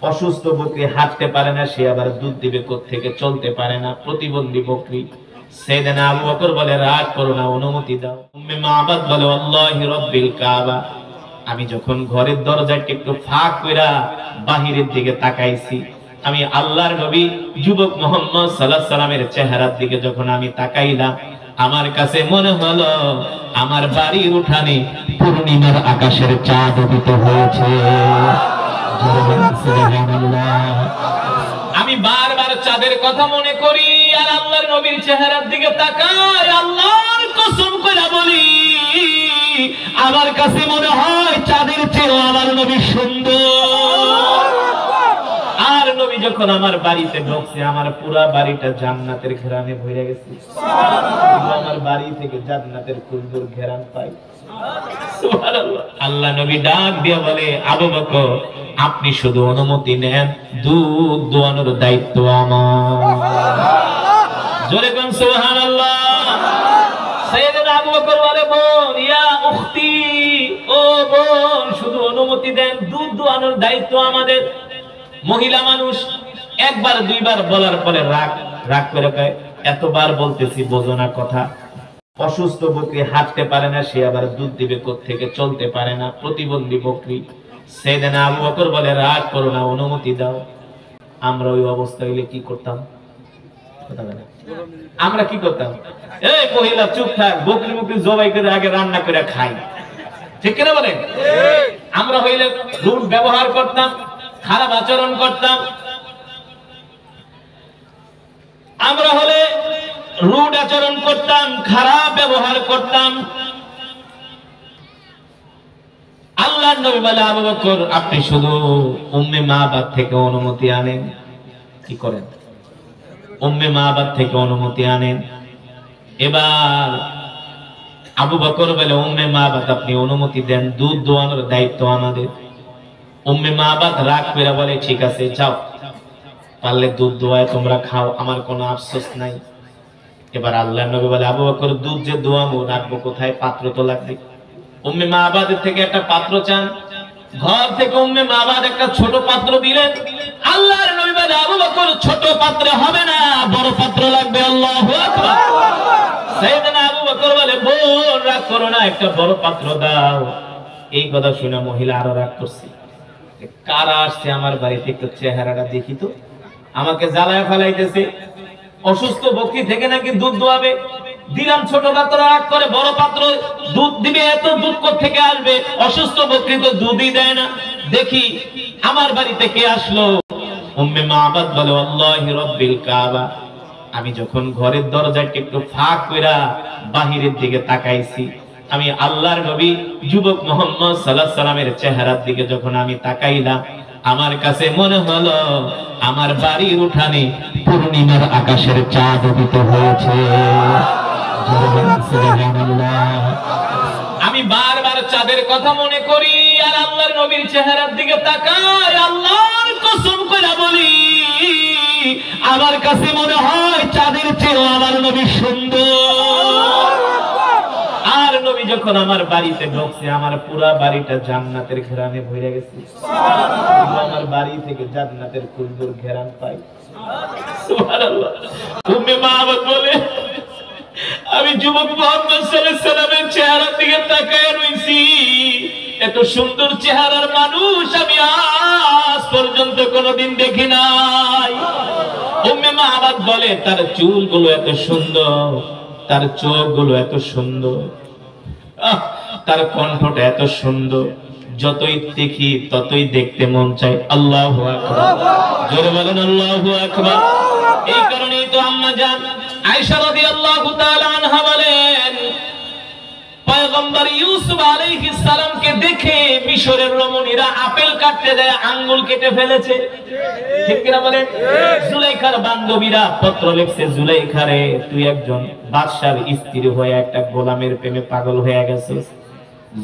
অসুস্থ বকরি হাঁটতে পারে না, সে আবার দুধ দিবে কোত্থেকে, চলতে পারে না, প্রতিবন্ধী বকরি। সাইয়েদনা আবু বকর বলে, রাগ করো না, অনুমতি দাও। উম্মে মাবাদ বলে, আল্লাহি রাব্বিল কাবা, আমি যখন ঘরের দরজায় একটু ফাঁক কইরা বাহিরের দিকে তাকাইছি, আমি আল্লাহর নবী যুবক মুহাম্মদ সাল্লাল্লাহু আলাইহি সাল্লামের চেহারার দিকে যখন আমি তাকাইলাম, আমার কাছে মনে হলো আমার বাড়ির উঠানে পূর্ণিমার আকাশের চাঁদ উদিত হয়েছে। আমি বারবার চাঁদের কথা মনে করি আর আল্লাহর নবীর চেহারার দিকে তাকাই, আল্লাহর কসম করে বলি আমার কাছে মনে হয় চাঁদের চেয়েও আমার নবী সুন্দর। আর নবী যখন আমার বাড়িতে ঢুকছে, আমার পুরা বাড়িটা জান্নাতের ঘেরানে ভরে গেছে। আমার বাড়ি থেকে জান্নাতের খুশবুর ঘেরান পাই। সুবহানাল্লাহ। আল্লাহ নবী ডাক দিয়ে বলে, আবু বকর আপনি শুধু অনুমতি নেন, দুধ দোয়ানোর দায়িত্ব আমার। জোরে কোন সুবহানাল্লাহ। সাইয়েদনা আবু বকর বলে, বোন, ইয়া উখতি, ও বোন, শুধু অনুমতি দেন, দুধ দোয়ানোর দায়িত্ব আমাদের। মহিলা মানুষ একবার দুইবার বলার পরে রাগ করে কয়, এতবার বলতেছি বোঝো না কথা। অসুস্থ বকরি হাঁটতে পারে না, সে আবার দুধ দিবে কোত্থেকে, চলতে পারে না, প্রতিবন্ধী বকরি। সাইয়েদনা আবু বকর বলে, রাগ করো না, অনুমতি দাও। আমরা ওই অবস্থা হইলে কি করতাম? আমরা কি করতাম? এই মহিলা চুপ থাক, বকরি মুকরি জবাই করে আগে রান্না করে খাই, ঠিক কিনা বলেন? আমরা হইলে রুড ব্যবহার করতাম, খারাপ আচরণ করতাম। আমরা হলে রুড আচরণ করতাম, খারাপ ব্যবহার করতাম। আল্লাহর নবী বলে, আবু বকর আপনি শুধু উম্মে মাবাদ থেকে অনুমতি আনেন। কি করেন? উম্মে মাবাদ থেকে অনুমতি আনেন। এবার আবু বকর বলে, উম্মে মাবাদ আপনি অনুমতি দেন, দুধ দোয়ানোর দায়িত্ব আমাদের। উম্মে মাবাদ রাগ করে বলে, ঠিক আছে যাও, পারলে দুধ দোয়ায় তোমরা খাও, আমার কোনো আফসোস নাই। এবার আল্লাহর নবী বলে, আবু বকর দুধ যে দোয়াবো রাখবো কোথায়? পাত্র তো লাগবে। উম্মে মাবাদের থেকে একটা পাত্র চান, ঘর থেকে উম্মে মাবাদ একটা ছোট পাত্র দিলেন। আল্লাহর নবী বলে, আবু বকর ছোট পাত্রে হবে না, বড় পাত্র লাগবে। আল্লাহু আকবার। সাইয়েদনা আবু বকর বলে, বোন রাগ করো না, একটা বড় পাত্র দাও। এই কথা শুনে মহিলা আরো রাগ করছে, কারা আসছে আমার বাড়িতে, একটু চেহারাটা দেখি তো। আমাকে জ্বালায় ফেলাইতেছে, অসুস্থ বকরি থেকে নাকি দুধ দোয়াবে। দিলাম ছোট পাত্র, রাগ করে বড় পাত্র দুধ দিবে, এত দুধ কোত্থেকে আসবে? অসুস্থ বকরি তো দুধই দেয় না। দেখি আমার বাড়িতে কে আসলো। উম্মে মাবাদ বলে, আল্লাহি রাব্বিল কাবা, আমি যখন ঘরের দরজায় একটু ফাঁক কইরা বাহিরের দিকে তাকাইছি, আমি আল্লাহর নবী যুবক মুহাম্মদ সাল্লাল্লাহু আলাইহি সাল্লামের চেহারার দিকে যখন আমি তাকাইলাম, আমার কাছে মনে হলো আমার বাড়ির উঠানে পূর্ণিমার আকাশের চাঁদ উদিত হয়েছে। আমি বারবার চাঁদের কথা মনে করি আর আল্লাহর নবীর চেহারার দিকে তাকাই, আল্লাহর কসম করে বলি আমার কাছে মনে হয় চাঁদের চেয়েও আমার নবী সুন্দর। আর নবী যখন আমার বাড়িতে ঢুকছে, আমার পুরা বাড়িটা জান্নাতের ঘেরানে ভরে গেছে। আমার বাড়ি থেকে জান্নাতের খুশবুর ঘেরান পাই। সুবহানাল্লাহ। উম্মে মাবাদ বলে, আমি যুবক মুহাম্মদ সাল্লাল্লাহু আলাইহি সাল্লামের চেহারার দিকে তাকায় রইছি, এত সুন্দর চেহারার মানুষ আমি আজ পর্যন্ত কোনোদিন দেখি নাই। উম্মে মাবাদ বলে, তার চুলগুলো এত সুন্দর, তার চোখগুলো এত সুন্দর, তার কণ্ঠটা এত সুন্দর, যতই দেখি ততই দেখতে মন চায়। আল্লাহু আকবার। জোরে বলেন আল্লাহু আকবার। এই কারণেই তো আম্মা জান আয়েশা রাদিয়াল্লাহু তাআলা আনহা বলেন, পয়গম্বর ইউসুফ আলাইহিস সালামকে দেখে মিশরের রমণীরা আপেল কাটতে যায়, আঙ্গুল কেটে ফেলেছে, ঠিক কিনা বলেন? জুলাইখার বান্ধবীরা পত্র লিখছে, জুলাইখা রে, তুই একজন বাদশার স্ত্রী হয়ে একটা গোলামের প্রেমে পাগল হয়ে গেছিস।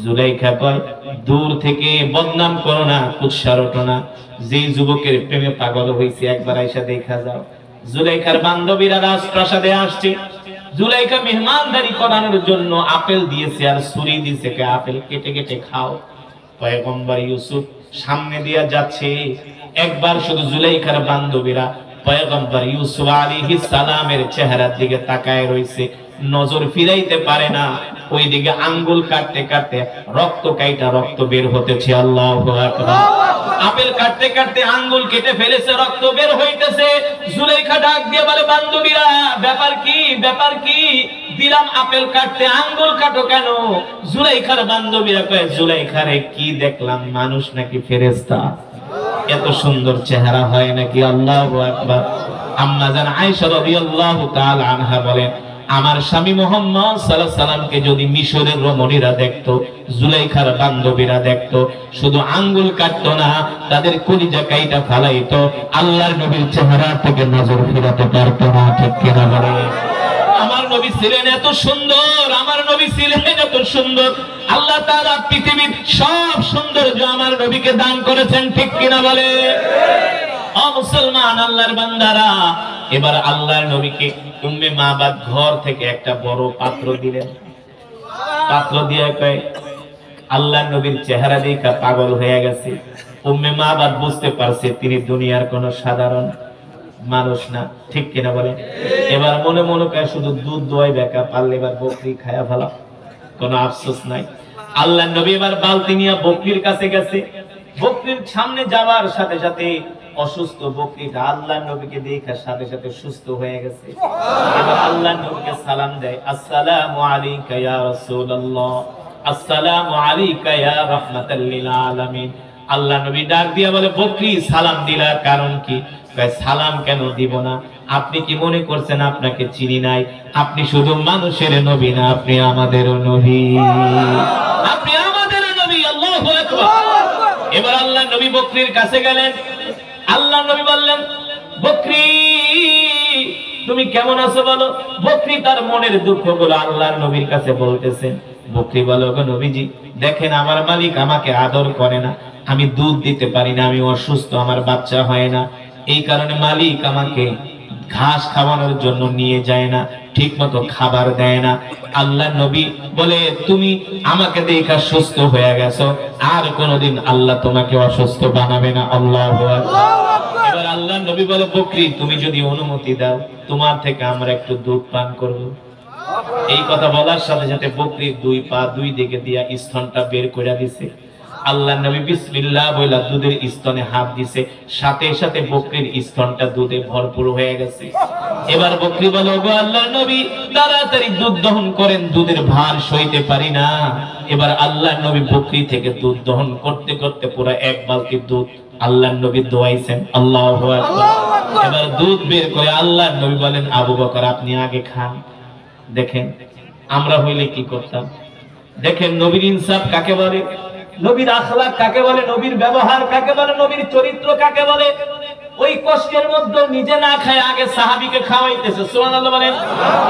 জুলাইখা কয়, দূর থেকে বদনাম করো না, কুৎসা রটো না, যেই যুবকের প্রেমে পাগল হইছে একবার আয়েশা দেখা যাও। জুলাইখার বান্ধবীরা রাজপ্রাসাদে আসছে, জুলাইখা মেহমানদারি করানোর জন্য আপেল দিয়েছে আর ছুরি দিয়েছে, আপেল কেটে কেটে খাও। পয়গম্বর ইউসুফ সামনে দিয়া যাচ্ছে, একবার শুধু জুলাইখার বান্ধবীরা পয়গম্বর ইউসুফ আলাইহিস সালামের চেহারার দিকে তাকায় রইছে, নজর ফিরাইতে পারে না। ওইদিকে আঙ্গুল কাটতে কাটতে রক্ত কাইটা রক্ত বের হতেছে। আল্লাহু আকবার। আপেল কাটতে কাটতে আঙ্গুল কেটে ফেলেছে, রক্ত বের হইতেছে। জুলাইখা ডাক দিয়ে বলে, বান্ধবীরা ব্যাপার কি, ব্যাপার কি? দিলাম আপেল কাটতে, আঙ্গুল কাটো কেন? জুলাইখার বান্ধবীরা কয়, জুলাইখা রে কি দেখলাম, মানুষ নাকি ফেরেশতা? এত সুন্দর চেহারা হয় নাকি? আল্লাহু আকবার। আম্মা জান আয়েশা রাদিয়াল্লাহু তাআলা আনহা বলেন, আমার স্বামী মুহাম্মদ সাল্লাল্লাহু আলাইহি সাল্লামকে যদি মিশরের রমণীরা দেখতো, জুলাইখার বান্ধবীরা দেখতো, শুধু আঙ্গুল কাটতো না, তাদের কলিজা কাইটা ফালাইতো, আল্লাহর নবীর চেহারা থেকে নজর ফিরাতে পারতো না। ঠিক কিনা বলে? আমার নবী ছিলেন এত সুন্দর, আমার নবী ছিলেন এত সুন্দর। আল্লাহ তাআলা পৃথিবীর সব সৌন্দর্য আমার নবীকে দান করেছেন। ঠিক কিনা বলে? ও মুসলমান, আল্লাহর বান্দারা, এবার আল্লাহর নবীকে উম্মে মাবাদ ঘর থেকে একটা বড় পাত্র দিলেন। পাত্র দিয়ে কয়, আল্লাহর নবীর চেহারা দেখে পাগল হয়ে গেছে। উম্মে মাবাদ বুঝতে পারছে তিনি দুনিয়ার কোন সাধারণ মানুষ না। ঠিক কিনা বলে? এবার মনে মনে কয়, শুধু দুধ দোয়াই বেকা, পারলে এবার বকরি খায়া ফেলা, কোনো আফসোস নাই। আল্লাহর নবী এবার বালতি নিয়ে বকরির কাছে গেছে। বকরির সামনে যাওয়ার সাথে সাথে অসুস্থ বকরিটা আল্লাহর নবীকে দেখার সাথে সাথে সুস্থ হয়ে গেছে। এবার আল্লাহর নবীকে সালাম দেয়, আসসালামু আলাইকা ইয়া রাসূলুল্লাহ, আসসালামু আলাইকা ইয়া রাহমাতাল লিল আলামিন। আল্লাহর নবী ডাক দিয়া বলে, বকরি সালাম দিলার কারণ কি? সালাম কেন দিব না? আপনি কি মনে করছেন আপনাকে চিনি নাই? আপনি শুধু মানুষের নবী না, আপনি আমাদেরও নবী, আপনি আমাদেরও নবী। আল্লাহু আকবার। এবার আল্লাহর নবী বকরির কাছে গেলেন। আল্লাহ নবী বললেন, বকরি তুমি কেমন আছো বলো। বকরি তার মনের দুঃখগুলো আল্লাহর নবীর কাছে বলতেছেন। বকরি বলে, ওগো নবীজি, দেখেন আমার মালিক আমাকে আদর করে না, আমি দুধ দিতে পারি না, আমি অসুস্থ, আমার বাচ্চা হয় না, এই কারণে মালিক আমাকে ঘাস খাওয়ানোর জন্য নিয়ে যায় না, ঠিক মতো খাবার দেয় না। আল্লাহ নবী বলে, তুমি আমাকে দেখা সুস্থ হয়ে গেছো, আর কোনোদিন আল্লাহ তোমাকে অসুস্থ বানাবে না। আল্লাহু আকবার। এবার আল্লাহ নবী বলে, বকরি তুমি যদি অনুমতি দাও, তোমার থেকে আমরা একটু দুধ পান করব। এই কথা বলার সাথে সাথে বকরির দুই পা দুই দিকে দিয়া স্তনটা বের করে দিছে। আল্লাহ নবী বিসমিল্লাহ বইলা দুধের স্তনে হাত দিছে, সাথে সাথে বকরির স্তনটা দুধে ভরপুর হয়ে গেছে। এবার বকরি বলে, ওগো আল্লাহর নবী, তাড়াতাড়ি দুধ দহন করেন, দুধের ভার সইতে পারি না। এবার আল্লাহর নবী বকরি থেকে দুধ দহন করতে করতে পুরো এক বালতি দুধ আল্লাহর নবী দোয়াইছেন। আল্লাহু আকবার। এবার দুধ বের করে আল্লাহর নবী বলেন, আবু বকর আপনি আগে খান। দেখেন আমরা হইলে কি করতাম। দেখেন নবীর ইনসাফ কাকে বলে, নবীর আখলাক কাকে বলে, নবীর ব্যবহার কাকে বলে, নবীর চরিত্র কাকে বলে। ওই কষ্টের মধ্যে নিজে না খায় আগে সাহাবীকে খাওয়াইতেছে। সুবহানাল্লাহ বলেন।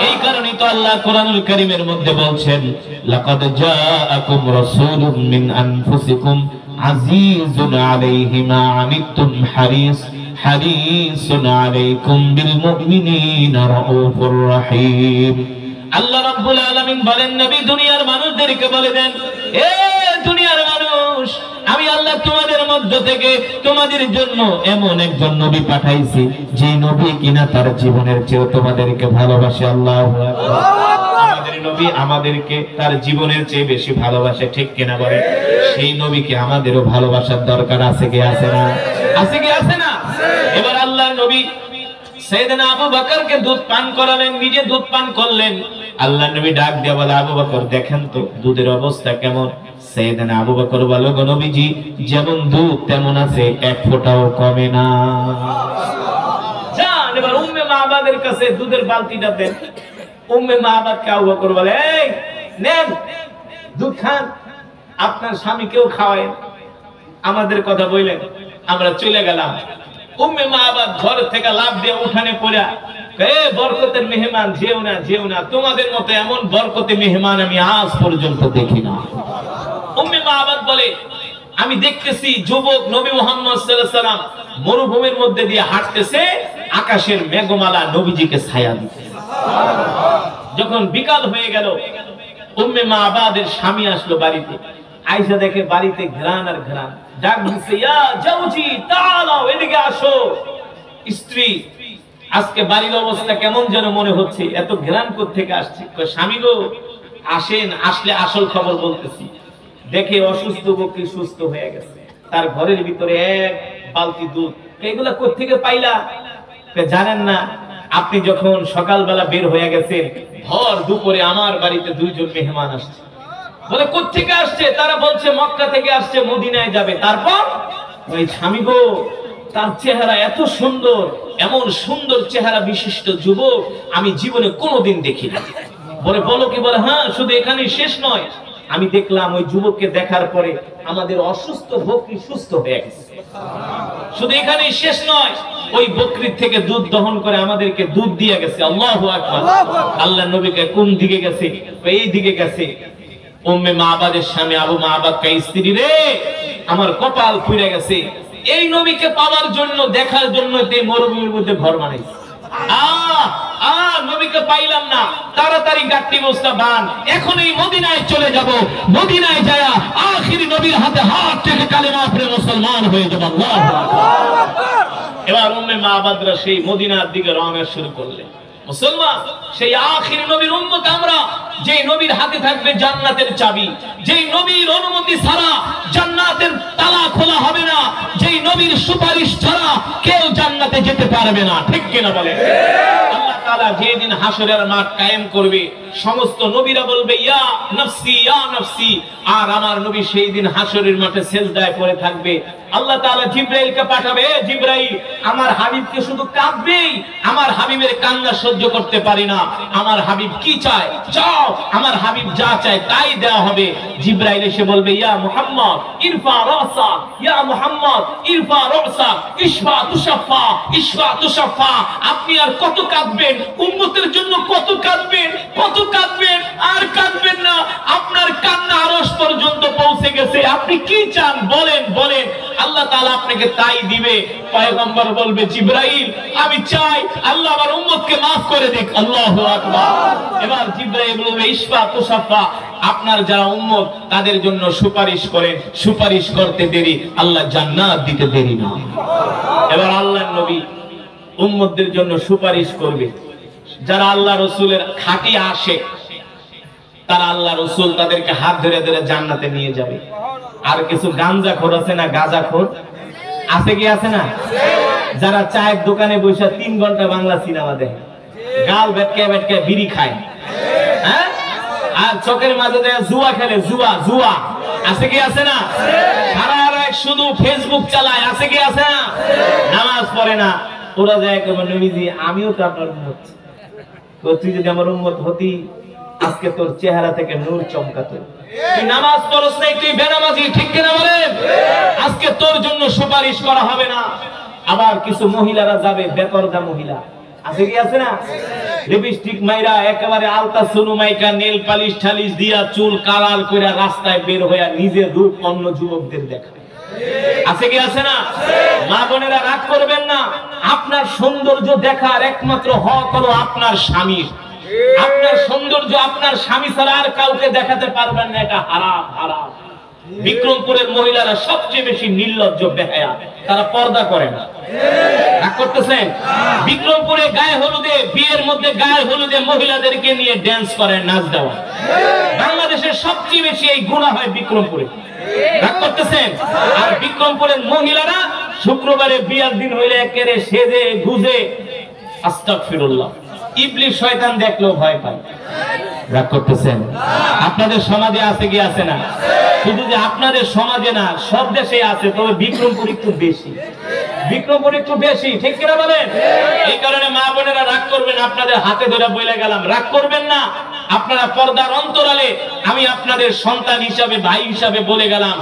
এই কারণেই তো আল্লাহ কোরআনুল কারীমের মধ্যে বলছেন, লাকাদ জাআকুম রাসূলুম মিন আনফুসিকুম আজিজুন আলাইহি মা আনিতুম হারিসুন আলাইকুম বিল মুমিনিনা রাউফুর রহিম। আল্লাহ রাব্বুল আলামিন বলেন, নবী দুনিয়ার মানুষদেরকে বলে দেন, এ দুনিয়ার মানুষ, আমি আল্লাহ তোমাদের মধ্য থেকে তোমাদের জন্য এমন একজন নবী পাঠাইছি, যে নবী কিনা তার জীবনের চেয়ে তোমাদেরকে ভালোবাসে। আল্লাহু আকবার। আমাদের নবী আমাদেরকে তার জীবনের চেয়ে বেশি ভালোবাসে। ঠিক কিনা বলে? সেই নবীকে আমাদেরও ভালোবাসার দরকার আছে কি আছে না? আছে কি আছে না? এবার আল্লাহর নবী সাইয়েদনা আবু বকরকে দুধ পান করালেন, নিজে দুধ পান করলেন। আল্লাহর নবী ডাক দিয়ে বলে, আবু বকর দেখেন তো দুধের অবস্থা কেমন। সাইয়েদনা আবু বকর বলে, গো নবীজি, যেমন দুধ তেমন আছে, এক ফোঁটাও কমে না। যান এবার উম্মে মাবাদের কাছে দুধের বালতিটা দেন। উম্মে মাবাদকে আবু বকর বলে, এই নেন দুধ খান, আপনার স্বামীকেও খাওয়ায়েন, আমাদের কথা বললেন, আমরা চলে গেলাম। উম্মে মাবাদ ঘর থেকে লাফ দিয়ে উঠানে পড়া, এ বরকতের মেহমান, যেও না যেও না, তোমাদের মতো এমন বরকতে মেহমান আমি আজ পর্যন্ত দেখি না। উম্মে মাবাদ বলে, আমি দেখতেছি যুবক নবী মুহাম্মদ সাল্লাল্লাহু আলাইহি সাল্লাম মরুভূমির মধ্যে দিয়ে হাঁটতেছে, আকাশের মেঘমালা নবীজিকে ছায়া দিচ্ছে। যখন বিকাল হয়ে গেল, উম্মে মাবাদের স্বামী আসলো বাড়িতে। আয়েশা দেখে বাড়িতে ঘ্রাণ আর ঘ্রাণ, ডাক দিছে, ইয়া জাউজি তাআলাও, এদিকে আসো। স্ত্রী, আজকে বাড়ির অবস্থা কেমন যেন মনে হচ্ছে, এত ঘ্রাণ কোত্থেকে আসছে? স্বামী গো আসেন, আসলে আসল খবর বলতেছি। দেখে অসুস্থ বকরি সুস্থ হয়ে গেছে, তার ঘরের ভিতরে এক বালতি দুধ। এগুলা কোত্থেকে পাইলা? জানেন না, আপনি যখন সকালবেলা বের হয়ে গেছেন, ভর দুপুরে আমার বাড়িতে দুইজন মেহমান আসছে। বলে কোত্থেকে আসছে? তারা বলছে মক্কা থেকে আসছে, মদিনায় যাবে। তারপর ওই স্বামী গো, তার চেহারা এত সুন্দর, এমন সুন্দর চেহারা বিশিষ্ট যুবক আমি জীবনে কোনোদিন দেখিনি। বলে বলো কি? বলে হ্যাঁ, শুধু এখানেই শেষ নয়, আমি দেখলাম ওই যুবককে দেখার পরে আমাদের অসুস্থ বকরি সুস্থ হয়ে গেছে। শুধু এখানেই শেষ নয়, ওই বকরির থেকে দুধ দহন করে আমাদেরকে দুধ দিয়ে গেছে। আল্লাহু আকবার। আল্লাহর নবীকে কোন দিকে গেছে? এই দিকে গেছে। উম্মে মাবাদের স্বামী আবু মাবাদ কা স্ত্রী রে, আমার কপাল পুড়ে গেছে, এই নবীকে পাওয়ার জন্য, দেখার জন্য এই মরুভূমির মধ্যে ঘর বানাইছে। নবীকে পাইলাম না, তাড়াতাড়ি গাট্টি বস্তা বান, এখন এই মদিনায় চলে যাব, মদিনায় যায় আখিরি নবীর হাতে হাত থেকে কালেমা পড়ে মুসলমান হয়ে যাব। আল্লাহু আকবার। এবার উম্মে মাবাদরা সেই মদিনার দিকে রওনা শুরু করলেন। মুসলমান, সেই আখিরি নবীর উম্মত আমরা, যে নবীর হাতে থাকবে জান্নাতের চাবি, যেই নবীর অনুমতি ছাড়া জান্নাতের তালা খোলা হবে না, যেই নবীর সুপারিশ ছাড়া কেউ জান্নাতে যেতে পারবে না। ঠিক কিনা বলেন? আল্লাহ তাআলা যেদিন হাসরের মাঠ কায়েম করবে, সমস্ত নবীরা বলবে ইয়া নফসি ইয়া নফসি, আর আমার নবী সেই দিন হাসরের মাঠে সিজদায় পড়ে থাকবে। আল্লাহ তাআলা জিবরাইলকে পাঠাবে, জিবরাইল আমার হাবিবকে শুধু কাঁদবেই, আমার হাবিবের কান্না সহ্য করতে পারি না, আমার হাবিব কি চায় চাও, আমার হাবিব যা চায় তাই দেওয়া হবে। জিবরাইল এসে বলবে ইয়া মুহাম্মদ ইরফা রাসা, ইয়া মুহাম্মদ ইরফা রাসা, ইশফা তুশাফা, ইশফা তুশাফা। আপনি আর কত কাঁদবেন উম্মতের জন্য? কত কাঁদবেন, কত কাঁদবেন? আর কাঁদবেন না, আপনার কান্না আরশ পর্যন্ত পৌঁছে গেছে। আপনি কি চান বলেন, বলেন, আল্লাহ তাআলা আপনাকে তাই দিবে। পয়গম্বর বলবে জিবরাইল আমি চাই আল্লাহ আমার উম্মতকে maaf করে দিক। আল্লাহু আকবার। এবার জিবরাইল বলবে ইশফা তুশাফা, আপনার যারা উম্মত তাদের জন্য সুপারিশ করেন, সুপারিশ করতে দেরি, আল্লাহ জান্নাত দিতে দেরি না। এবার আল্লাহর নবী উম্মতদের জন্য সুপারিশ করবে। যারা আল্লাহ রাসূলের খাঁটি আশিক, তারা আল্লাহ রাসূল তাদেরকে হাত ধরে ধরে জান্নাতে নিয়ে যাবে। আর কিছু গাঞ্জাখোর আছে না, গাঁজাখোর আছে কি আছে না? যারা চায়ের দোকানে বসে 3 ঘন্টা বাংলা সিনেমা দেখে, গাল ভেটকে ভেটকে বিড়ি খায়, হ্যাঁ, আর চোখের মাঝে জুয়া খেলে, জুয়া জুয়া আছে কি আছে না? সারা রাত শুধু ফেসবুক চালায়, আছে কি আছে না? নামাজ পড়ে না। ওরা যায় নবীজি আমিও তো আপনার উম্মত, তো তুই যদি আমার উম্মত হতি আজকে তোর চেহারা থেকে নূর চমকাতো। তুই নামাজ পড়ছ নাই, তুই বেনামাজি, ঠিক কিনা বলেন? আজকে তোর জন্য সুপারিশ করা হবে না। আবার কিছু মহিলারা যাবে, বেপরদা মহিলা আছে কি আছে না? লিপস্টিক মাইরা একেবারে আলতা সোনু মাইকা নেল পালিশ ঠালিশ দিয়া চুল কালার কইরা রাস্তায় বের হইয়া নিজের রূপ অন্য যুবকদের দেখায়, আছে কি আছে না? মা বোনেরা রাগ করবেন না, আপনার সৌন্দর্য দেখার একমাত্র হক হলো আপনার স্বামীর। আপনার সৌন্দর্য আপনার স্বামী ছাড়া আর কাউকে দেখাতে পারবেন না, এটা হারাম, হারাম। বিক্রমপুরের মহিলারা সবচেয়ে বেশি নির্লজ্জ, বেহায়া, তারা পর্দা করে না। রাগ করতেছেন? বিক্রমপুরে গায়ে হলুদে, বিয়ের মধ্যে গায়ে হলুদে মহিলাদেরকে নিয়ে ড্যান্স করে, নাচ দেওয়া। বাংলাদেশের সবচেয়ে বেশি এই গুনাহ হয় বিক্রমপুরে। রাগ করতেছেন? আর বিক্রমপুরের মহিলারা শুক্রবারে বিয়ার দিন হইলে একেবারে সেজে গুজে, আস্তাগফিরুল্লাহ, ইবলিস শয়তান দেখলেও ভয় পায়। রাগ করতেছেন? আপনাদের সমাজে আছে কি আছে না? শুধু যে আপনাদের সমাজে না, সব দেশে আছে, তবে বিক্রমপুর একটু বেশি, বিক্রমপুর একটু বেশি, ঠিক কিনা বলেন? এই কারণে মা বোনেরা রাগ করবেন, আপনাদের হাতে ধরে বলে গেলাম, রাগ করবেন না। আপনারা পর্দার অন্তরালে, আমি আপনাদের সন্তান হিসাবে, ভাই হিসাবে বলে গেলাম,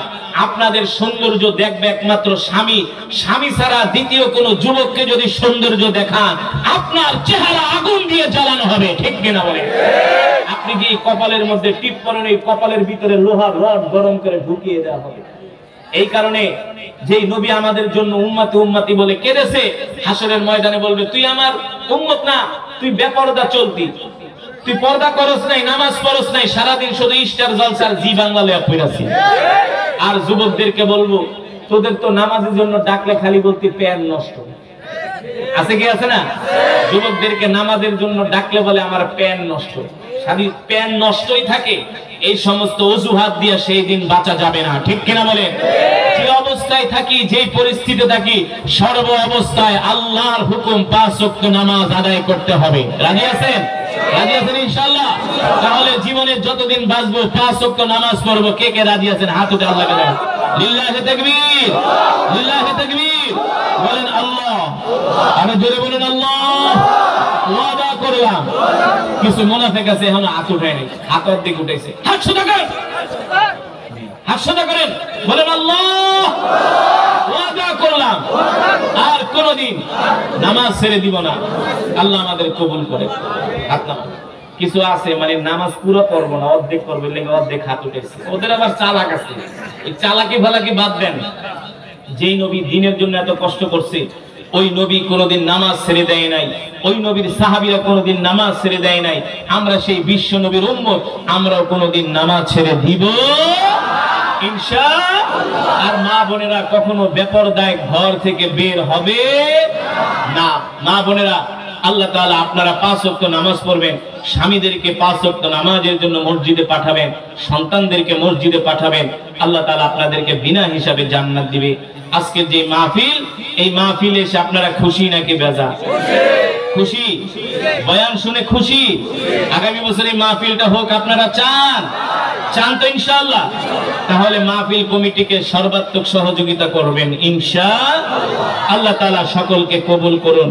আপনাদের সৌন্দর্য দেখবে একমাত্র স্বামী। স্বামী ছাড়া দ্বিতীয় কোন যুবককে যদি সৌন্দর্য দেখান, আপনার চেহারা আগুন দিয়ে জ্বালানো হবে, ঠিক কিনা বলেন? আপনি কি কপালের মধ্যে টিপ করেন, এই কপালের ভিতরে লোহার রড গরম করে ঢুকিয়ে দেওয়া হবে। এই কারণে যেই নবী আমাদের জন্য উম্মতি উম্মতি বলে কেঁদেছে, হাসরের ময়দানে বলবে তুই আমার উম্মত না, তুই বেপরদা চলতি। তুই পর্দা করস নাই, নামাজ পড়স নাই, সারাদিন শুধু স্টার জলসার জি বাংলা লয়া পড়াছি। আর যুবকদেরকে বলবো, তোদের তো নামাজের জন্য ডাকলে খালি বলতে প্যান নষ্ট আছে, কি আছে না? যুবকদেরকে নামাজের জন্য ডাকলে বলে আমার প্যান নষ্ট, সারি প্যান নষ্টই থাকে। এই সমস্ত অজুহাত দিয়ে সেই দিন বাঁচা যাবে না, ঠিক কিনা বলেন? যে অবস্থায় থাকি, যে পরিস্থিতিতে থাকি, সর্ব অবস্থায় আল্লাহর হুকুম 5 ওয়াক্ত নামাজ আদায় করতে হবে। রাজি আছেন? রাজি আছেন ইনশাআল্লাহ? তাহলে জীবনে যতদিন বাঁচবো 5 ওয়াক্ত নামাজ পড়বো। কে কে রাজি আছেন? হাত উঠে আল্লাহকে দেন। লিল্লাহি তাকবীর, লিল্লাহি তাকবীর। বলেন আল্লাহ, আরো জোরে বলেন আল্লাহ। ওয়াদা করলাম। কিছু মুনাফিক আছে এখনো হাত উঠায়নি, হাত অর্ধেক উঠাইছে। হাত সোজা করেন, হাত সোজা করেন, বলেন আল্লাহ। ওয়াদা করলাম আর কোনদিন নামাজ ছেড়ে দিব না। আল্লাহ আমাদের কবুল করে। হাত নামান। কিছু আছে মানে নামাজ পুরো পড়বো না, অর্ধেক করবে, লেগে অর্ধেক হাত উঠেছে। ওদের আবার চালাক আছে, এই চালাকি ফালাকি বাদ দেন। যেই নবী দ্বীনের জন্য এত কষ্ট করছে, ওই নবী কোনদিন নামাজ ছেড়ে দেয় নাই, ওই নবীর সাহাবীরা কোনদিন নামাজ ছেড়ে দেয় নাই। আমরা সেই বিশ্ব নবীর উম্মত, আমরাও কোনদিন নামাজ ছেড়ে দিব ইনশাআল্লাহ। আর মা বোনেরা কখনো বেপরদায় ঘর থেকে বের হবে না। মা বোনেরা, আল্লাহ তাআলা আপনারা 5 ওয়াক্ত নামাজ পড়বেন, স্বামীদেরকে 5 ওয়াক্ত নামাজের জন্য মসজিদে পাঠাবেন, সন্তানদেরকে মসজিদে পাঠাবেন। আল্লাহ তাআলা আপনাদেরকে বিনা হিসাবে জান্নাত দিবে। আজকের যে মাহফিল, এই মাহফিলে এসে আপনারা খুশি নাকি বেজার? খুশি? বয়ান শুনে খুশি? আগামী বছর এই মাহফিলটা হোক আপনারা চান? চান তো ইনশাআল্লাহ? তাহলে মাহফিল কমিটিকে সর্বাত্মক সহযোগিতা করবেন ইনশাআল্লাহ। আল্লাহ তাআলা সকলকে কবুল করুন।